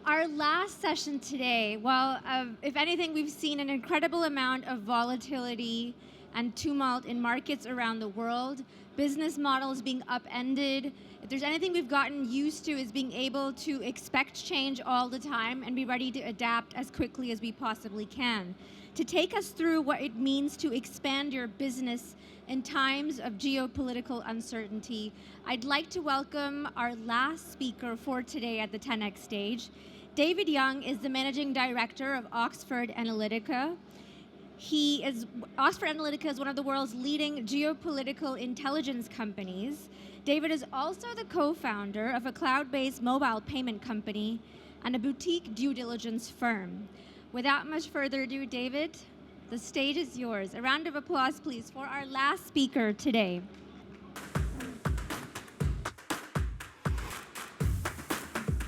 Our last session today, well, if anything, we've seen an incredible amount of volatility and tumult in markets around the world, business models being upended. If there's anything we've gotten used to is being able to expect change all the time and be ready to adapt as quickly as we possibly can. To take us through what it means to expand your business in times of geopolitical uncertainty, I'd like to welcome our last speaker for today at the 10X stage. David Young is the Managing Director of Oxford Analytica. Oxford Analytica is one of the world's leading geopolitical intelligence companies. David is also the co-founder of a cloud-based mobile payment company and a boutique due diligence firm. Without much further ado, David, the stage is yours. A round of applause, please, for our last speaker today.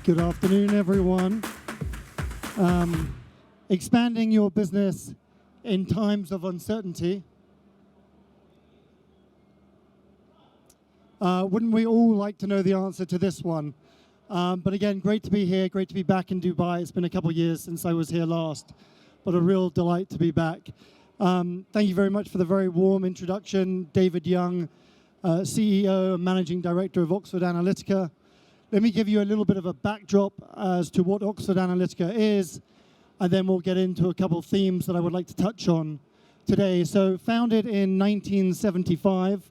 Good afternoon, everyone. Expanding your business in times of uncertainty. Wouldn't we all like to know the answer to this one? But again, great to be here, great to be back in Dubai. It's been a couple of years since I was here last, but a real delight to be back. Thank you very much for the very warm introduction. David Young, CEO and Managing Director of Oxford Analytica. Let me give you a little bit of a backdrop as to what Oxford Analytica is, and then we'll get into a couple of themes that I would like to touch on today. So founded in 1975,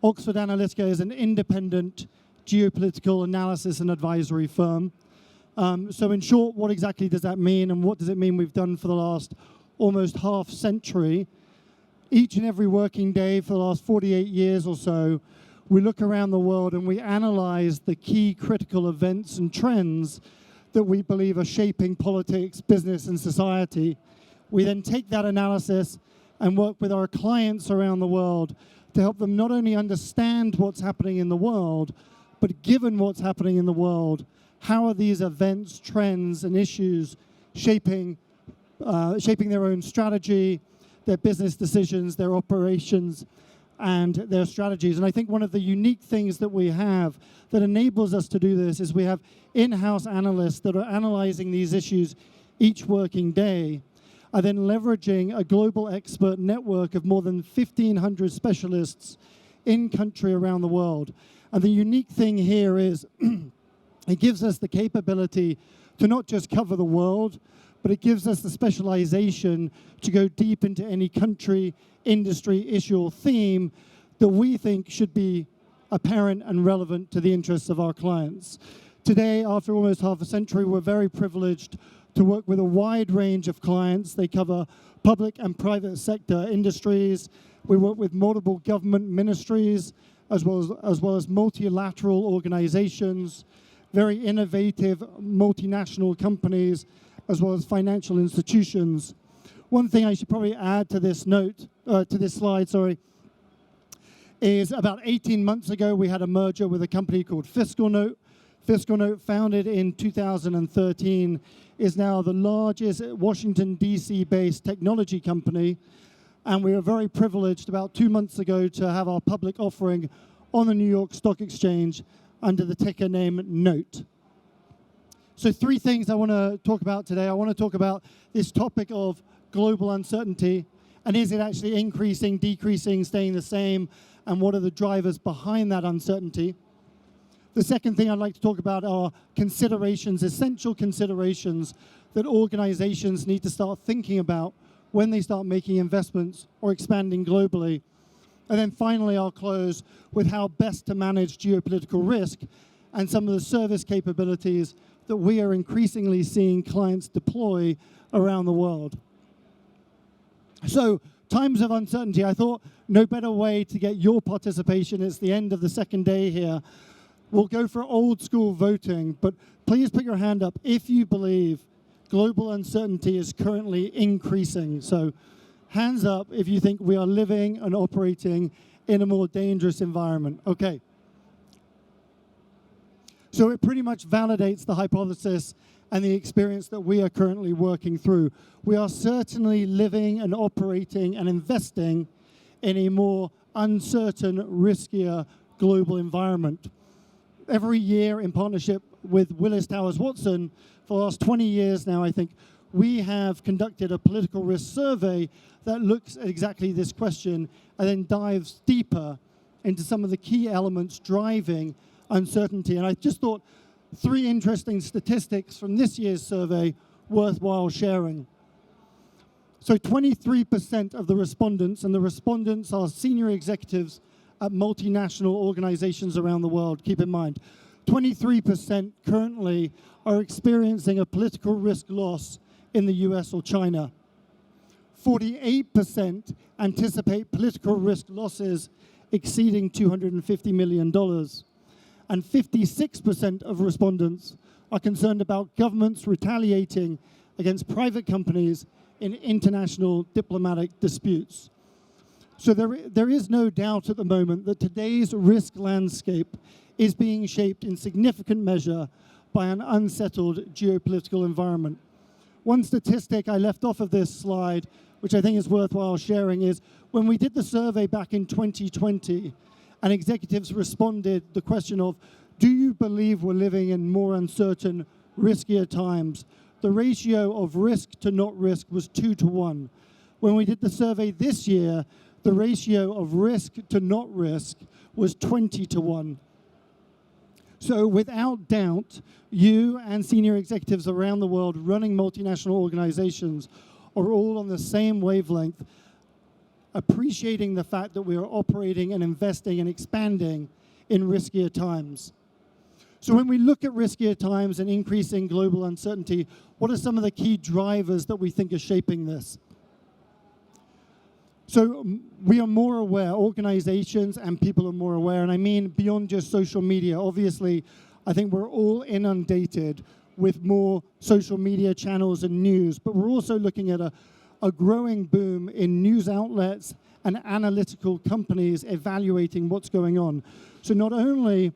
Oxford Analytica is an independent geopolitical analysis and advisory firm. So in short, what exactly does that mean, and what does it mean we've done for the last almost half century? Each and every working day for the last 48 years or so, we look around the world and we analyze the key critical events and trends that we believe are shaping politics, business, and society. We then take that analysis and work with our clients around the world to help them not only understand what's happening in the world, but given what's happening in the world, how are these events, trends, and issues shaping their own strategy, their business decisions, their operations, and their strategies. And I think one of the unique things that we have that enables us to do this is we have in-house analysts that are analyzing these issues each working day, and then leveraging a global expert network of more than 1,500 specialists in country around the world. And the unique thing here is it gives us the capability to not just cover the world, but it gives us the specialization to go deep into any country, industry, issue, or theme that we think should be apparent and relevant to the interests of our clients. Today, after almost half a century, we're very privileged to work with a wide range of clients. They cover public and private sector industries. We work with multiple government ministries, as well as multilateral organizations, very innovative multinational companies, as well as financial institutions. One thing I should probably add to this slide, is about 18 months ago, we had a merger with a company called FiscalNote. FiscalNote, founded in 2013, is now the largest Washington, D.C.-based technology company. And we were very privileged about 2 months ago to have our public offering on the New York Stock Exchange under the ticker name NOTE. So 3 things I want to talk about today. I want to talk about this topic of global uncertainty, and is it actually increasing, decreasing, staying the same, and what are the drivers behind that uncertainty? The second thing I'd like to talk about are considerations, essential considerations that organizations need to start thinking about when they start making investments or expanding globally. And then finally, I'll close with how best to manage geopolitical risk and some of the service capabilities that we are increasingly seeing clients deploy around the world. So, times of uncertainty, I thought no better way to get your participation. It's the end of the second day here. We'll go for old school voting, but please put your hand up if you believe global uncertainty is currently increasing. So hands up if you think we are living and operating in a more dangerous environment. Okay. So it pretty much validates the hypothesis and the experience that we are currently working through. We are certainly living and operating and investing in a more uncertain, riskier global environment. every year in partnership with Willis Towers Watson, for the last 20 years now, I think, we have conducted a political risk survey that looks at exactly this question and then dives deeper into some of the key elements driving uncertainty. And I just thought 3 interesting statistics from this year's survey worthwhile sharing. So 23% of the respondents, and the respondents are senior executives at multinational organizations around the world, keep in mind, 23% currently are experiencing a political risk loss in the US or China. 48% anticipate political risk losses exceeding $250 million. And 56% of respondents are concerned about governments retaliating against private companies in international diplomatic disputes. So there is no doubt at the moment that today's risk landscape is being shaped in significant measure by an unsettled geopolitical environment. One statistic I left off of this slide, which I think is worthwhile sharing, is when we did the survey back in 2020, and executives responded the question of, do you believe we're living in more uncertain, riskier times? The ratio of risk to not risk was 2 to 1. When we did the survey this year, the ratio of risk to not risk was 20 to 1. So without doubt, you and senior executives around the world running multinational organizations are all on the same wavelength, appreciating the fact that we are operating and investing and expanding in riskier times. So when we look at riskier times and increasing global uncertainty, what are some of the key drivers that we think are shaping this? So we are more aware, organizations and people are more aware, and I mean beyond just social media. Obviously, I think we're all inundated with more social media channels and news, but we're also looking at a growing boom in news outlets and analytical companies evaluating what's going on. So not only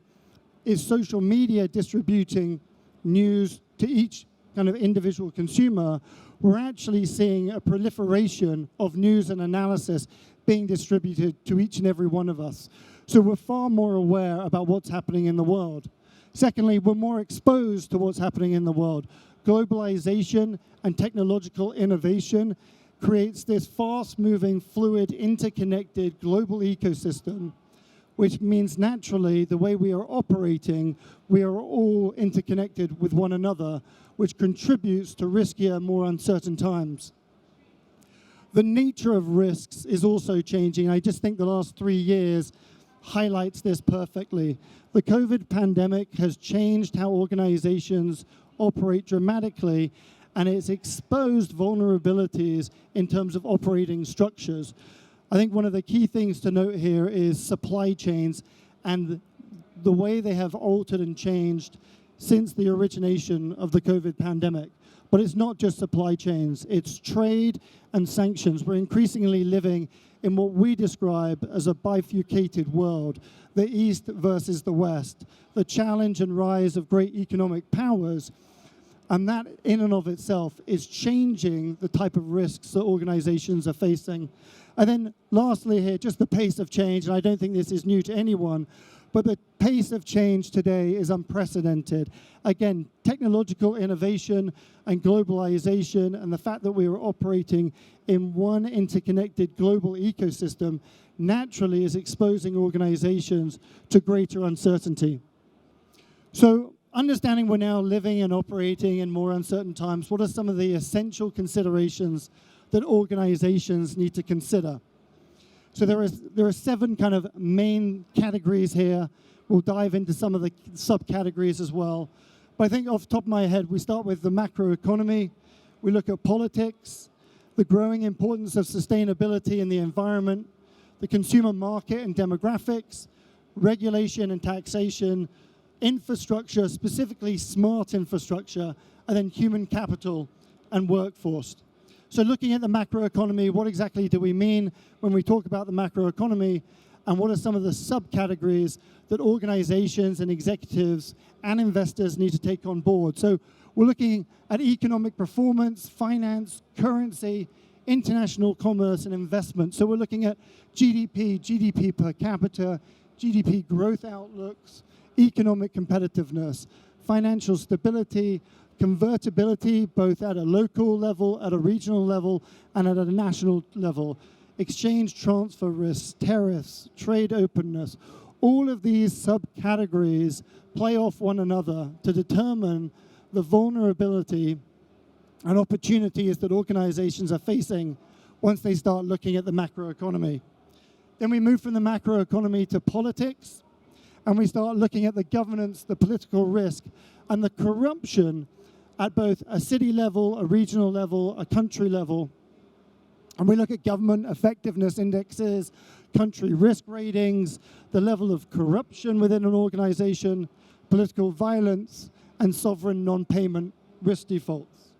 is social media distributing news to each kind of individual consumer, we're actually seeing a proliferation of news and analysis being distributed to each and every one of us. So we're far more aware about what's happening in the world. Secondly, we're more exposed to what's happening in the world. Globalization and technological innovation creates this fast-moving, fluid, interconnected global ecosystem, which means naturally the way we are operating, we are all interconnected with one another, which contributes to riskier, more uncertain times. The nature of risks is also changing. I just think the last 3 years highlights this perfectly. The COVID pandemic has changed how organizations operate dramatically, and it's exposed vulnerabilities in terms of operating structures. I think one of the key things to note here is supply chains and the way they have altered and changed since the origination of the COVID pandemic. But it's not just supply chains, it's trade and sanctions. We're increasingly living in what we describe as a bifurcated world, the East versus the West, the challenge and rise of great economic powers. And that in and of itself is changing the type of risks that organizations are facing. And then lastly here, just the pace of change, and I don't think this is new to anyone, but the pace of change today is unprecedented. Again, technological innovation and globalization and the fact that we are operating in one interconnected global ecosystem naturally is exposing organizations to greater uncertainty. So understanding we're now living and operating in more uncertain times, what are some of the essential considerations that organizations need to consider? So there are 7 kind of main categories here. We'll dive into some of the subcategories as well. But I think off the top of my head, we start with the macroeconomy. We look at politics, the growing importance of sustainability in the environment, the consumer market and demographics, regulation and taxation, infrastructure, specifically smart infrastructure, and then human capital and workforce. So looking at the macroeconomy, what exactly do we mean when we talk about the macroeconomy, and what are some of the subcategories that organizations and executives and investors need to take on board? So we're looking at economic performance, finance, currency, international commerce, and investment. So we're looking at GDP, GDP per capita, GDP growth outlooks, economic competitiveness, financial stability, convertibility, both at a local level, at a regional level, and at a national level, exchange transfer risks, tariffs, trade openness. All of these subcategories play off one another to determine the vulnerability and opportunities that organizations are facing once they start looking at the macroeconomy. Then we move from the macroeconomy to politics, and we start looking at the governance, the political risk, and the corruption at both a city level, a regional level, a country level. And we look at government effectiveness indexes, country risk ratings, the level of corruption within an organization, political violence, and sovereign non-payment risk defaults.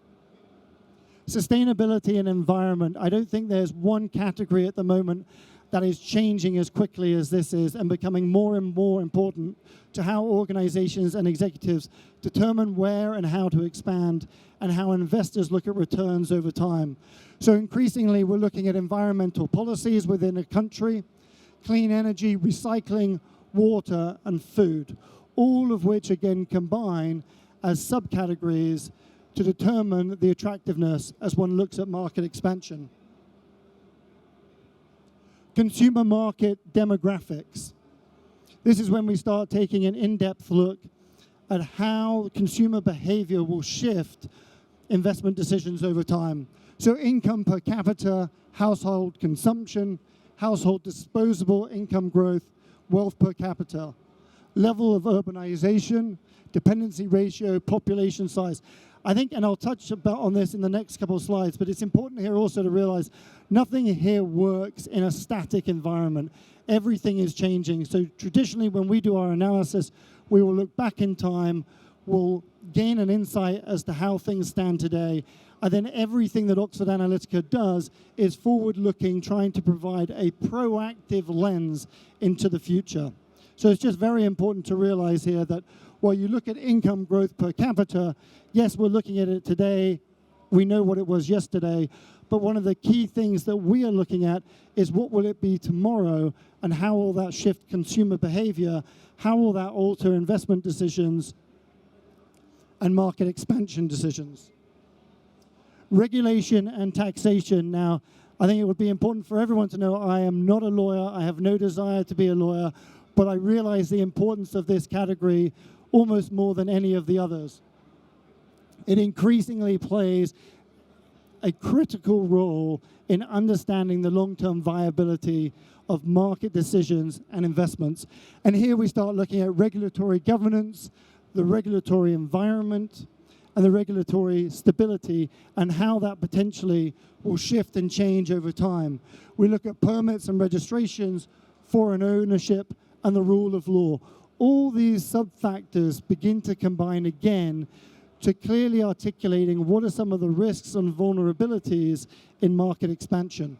Sustainability and environment. I don't think there's one category at the moment that is changing as quickly as this is and becoming more and more important to how organizations and executives determine where and how to expand and how investors look at returns over time. So increasingly, we're looking at environmental policies within a country, clean energy, recycling, water, and food, all of which, again, combine as subcategories to determine the attractiveness as one looks at market expansion. Consumer market demographics. This is when we start taking an in-depth look at how consumer behavior will shift investment decisions over time. So income per capita, household consumption, household disposable income growth, wealth per capita, level of urbanization, dependency ratio, population size. I think, and I'll touch on this in the next couple of slides, but it's important here also to realize nothing here works in a static environment. Everything is changing. So traditionally, when we do our analysis, we will look back in time, we'll gain an insight as to how things stand today, and then everything that Oxford Analytica does is forward-looking, trying to provide a proactive lens into the future. So it's just very important to realize here that while you look at income growth per capita, yes, we're looking at it today, we know what it was yesterday, but one of the key things that we are looking at is what will it be tomorrow and how will that shift consumer behavior, how will that alter investment decisions and market expansion decisions. Regulation and taxation. Now, I think it would be important for everyone to know I am not a lawyer, I have no desire to be a lawyer, but I realize the importance of this category almost more than any of the others. It increasingly plays a critical role in understanding the long-term viability of market decisions and investments. And here we start looking at regulatory governance, the regulatory environment, and the regulatory stability, and how that potentially will shift and change over time. We look at permits and registrations, foreign ownership, and the rule of law. All these sub-factors begin to combine again to clearly articulating what are some of the risks and vulnerabilities in market expansion.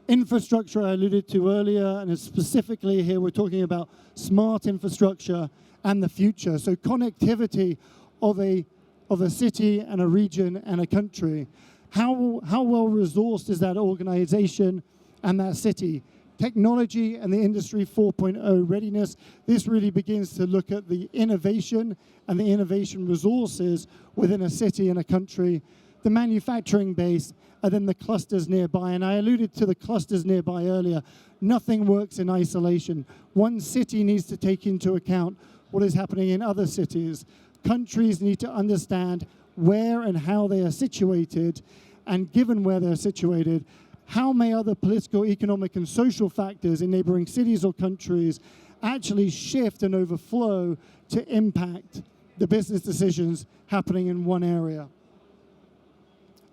Infrastructure I alluded to earlier, and specifically here we're talking about smart infrastructure and the future. So connectivity of a city and a region and a country. How well resourced is that organization and that city? Technology and the Industry 4.0 readiness. This really begins to look at the innovation and the innovation resources within a city and a country, the manufacturing base, and then the clusters nearby. And I alluded to the clusters nearby earlier. Nothing works in isolation. One city needs to take into account what is happening in other cities. Countries need to understand where and how they are situated, and given where they're situated, how may other political, economic, and social factors in neighboring cities or countries actually shift and overflow to impact the business decisions happening in one area?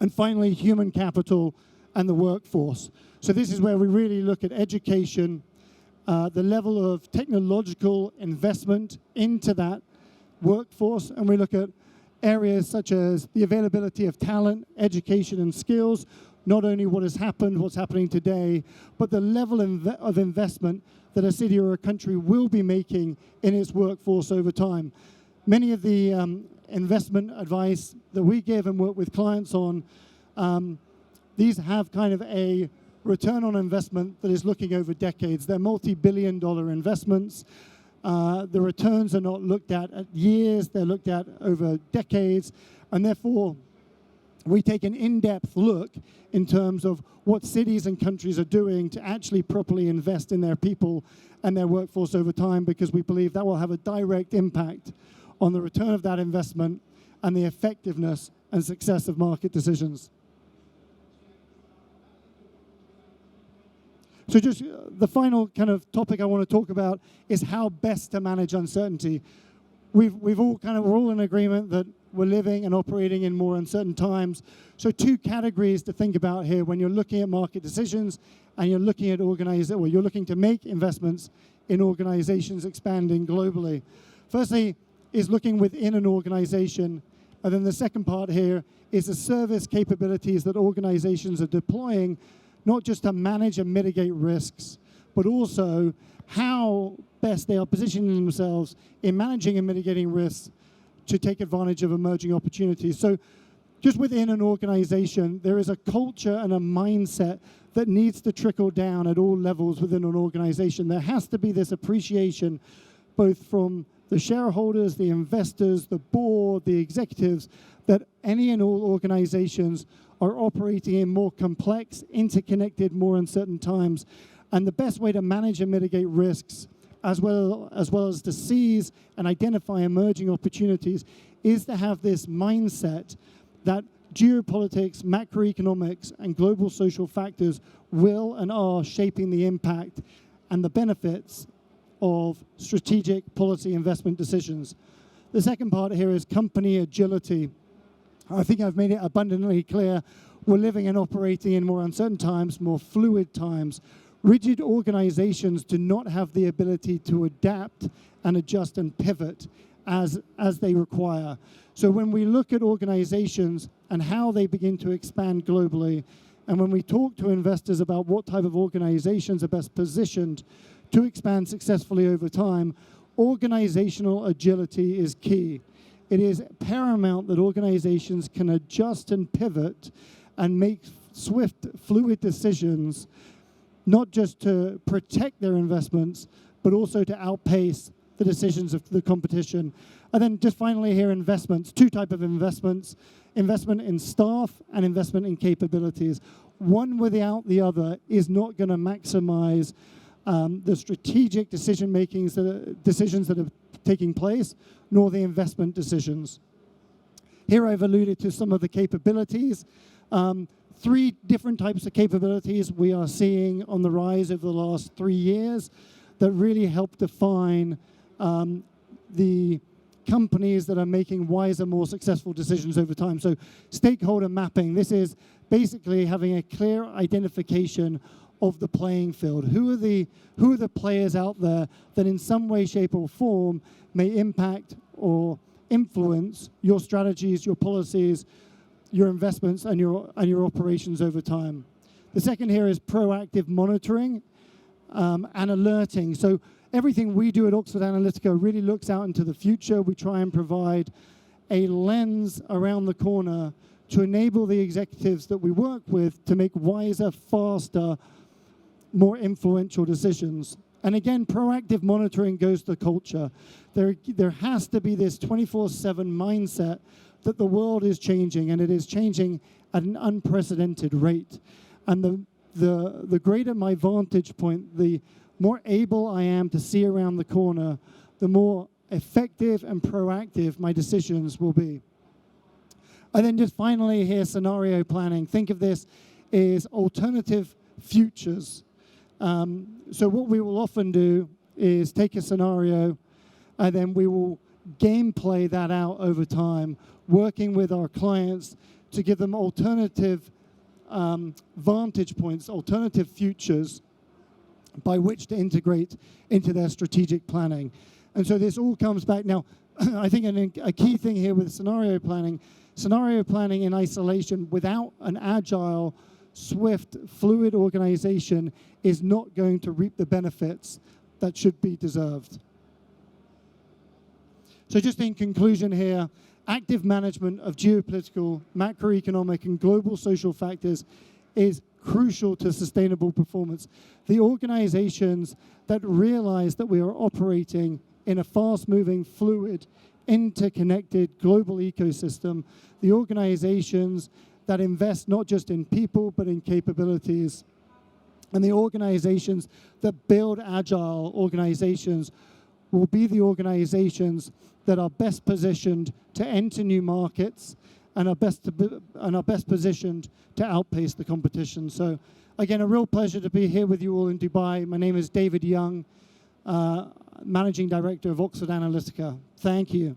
And finally, human capital and the workforce. So this is where we really look at education, the level of technological investment into that workforce, and we look at areas such as the availability of talent, education, and skills, not only what has happened, what's happening today, but the level of investment that a city or a country will be making in its workforce over time. Many of the investment advice that we give and work with clients on, these have kind of a return on investment that is looking over decades. They're multi-billion-dollar investments. The returns are not looked at years, they're looked at over decades, and therefore we take an in-depth look in terms of what cities and countries are doing to actually properly invest in their people and their workforce over time, because we believe that will have a direct impact on the return of that investment and the effectiveness and success of market decisions. So just the final kind of topic I want to talk about is how best to manage uncertainty. We're all in agreement that we're living and operating in more uncertain times. So two categories to think about here when you're looking at market decisions and you're looking at you're looking to make investments in organizations expanding globally. Firstly is looking within an organization, and then the second part here is the service capabilities that organizations are deploying, not just to manage and mitigate risks, but also how best they are positioning themselves in managing and mitigating risks to take advantage of emerging opportunities. So just within an organization, there is a culture and a mindset that needs to trickle down at all levels within an organization. There has to be this appreciation both from the shareholders, the investors, the board, the executives, that any and all organizations are operating in more complex, interconnected, more uncertain times. And the best way to manage and mitigate risks, as well as to seize and identify emerging opportunities, is to have this mindset that geopolitics, macroeconomics, and global social factors will and are shaping the impact and the benefits of strategic policy investment decisions. The second part here is company agility. I think I've made it abundantly clear we're living and operating in more uncertain times, more fluid times. Rigid organizations do not have the ability to adapt and adjust and pivot as they require. So when we look at organizations and how they begin to expand globally, and when we talk to investors about what type of organizations are best positioned to expand successfully over time, organizational agility is key. It is paramount that organizations can adjust and pivot and make swift, fluid decisions, not just to protect their investments, but also to outpace the decisions of the competition. And then just finally here, investments, two types of investments, investment in staff and investment in capabilities. One without the other is not going to maximize the strategic decisions that are taking place, nor the investment decisions. Here I've alluded to some of the capabilities. Three different types of capabilities we are seeing on the rise over the last 3 years that really help define the companies that are making wiser, more successful decisions over time. So stakeholder mapping, this is basically having a clear identification of the playing field. Who are the players out there that in some way, shape, or form may impact or influence your strategies, your policies, your investments, and your operations over time. The second here is proactive monitoring and alerting. So everything we do at Oxford Analytica really looks out into the future. We try and provide a lens around the corner to enable the executives that we work with to make wiser, faster, more influential decisions. And again, proactive monitoring goes to culture. There has to be this 24/7 mindset that the world is changing, and it is changing at an unprecedented rate. And the greater my vantage point, the more able I am to see around the corner, the more effective and proactive my decisions will be. And then just finally here, scenario planning. Think of this as alternative futures. So what we will often do is take a scenario and then we will gameplay that out over time, working with our clients to give them alternative vantage points, alternative futures by which to integrate into their strategic planning. And so this all comes back. Now, I think a key thing here with scenario planning in isolation without an agile, swift, fluid organization is not going to reap the benefits that should be deserved. So just in conclusion here, active management of geopolitical, macroeconomic, and global social factors is crucial to sustainable performance. The organizations that realize that we are operating in a fast-moving, fluid, interconnected global ecosystem, the organizations that invest not just in people, but in capabilities, and the organizations that build agile organizations will be the organizations that are best positioned to enter new markets and are best positioned to outpace the competition. So again, a real pleasure to be here with you all in Dubai. My name is David Young, Managing Director of Oxford Analytica. Thank you.